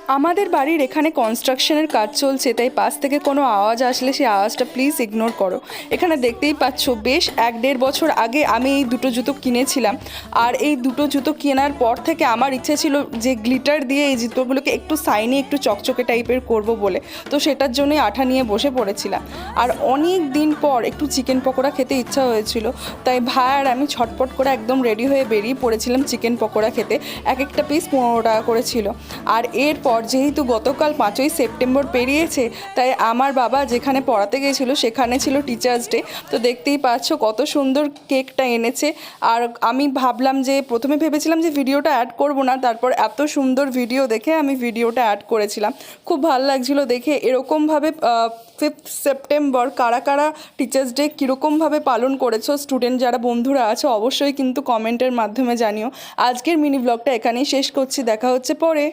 আমাদের বাড়ির এখানে কনস্ট্রাকশনের কাজ চলছে, তাই পাশ থেকে কোনো আওয়াজ আসলে সেই আওয়াজটা প্লিজ ইগনোর করো। এখানে দেখতেই পাচ্ছ বেশ 1-1.5 বছর আগে আমি এই দুটো জুতো কিনেছিলাম। আর এই দুটো জুতো কেনার পর থেকে আমার ইচ্ছে ছিল যে গ্লিটার দিয়ে এই জুতোগুলোকে একটু সাইনি একটু চকচকে টাইপের করব বলে, তো সেটার জন্যই আঠা নিয়ে বসে পড়েছিলাম। আর অনেক দিন পর একটু চিকেন পকোড়া খেতে ইচ্ছা হয়েছিল, তাই ভাই আর আমি ছটপট করে একদম রেডি হয়ে বেরিয়ে পড়েছিলাম চিকেন পকোড়া খেতে। এক একটা পিস 15 টাকা করে ছিল। আর এরপর যেহেতু গতকাল 5ই সেপ্টেম্বর পেরিয়েছে, তাই আমার বাবা যেখানে পড়াতে গিয়েছিল সেখানে ছিল টিচার্স ডে। তো দেখতেই পাচ্ছ কত সুন্দর কেকটা এনেছে। আর আমি ভাবলাম যে প্রথমে ভেবেছিলাম যে ভিডিওটা অ্যাড করব না, তারপর এত সুন্দর ভিডিও দেখে আমি ভিডিওটা অ্যাড করেছিলাম। খুব ভালো লাগছিল দেখে। এরকমভাবে 5th সেপ্টেম্বর কারা কারা টিচার্স ডে কীরকমভাবে পালন করেছো, স্টুডেন্ট যারা বন্ধুরা আছো অবশ্যই কিন্তু কমেন্টের মাধ্যমে জানিও। আজকের মিনি ব্লগটা এখানেই শেষ করছি, দেখা হচ্ছে পরে।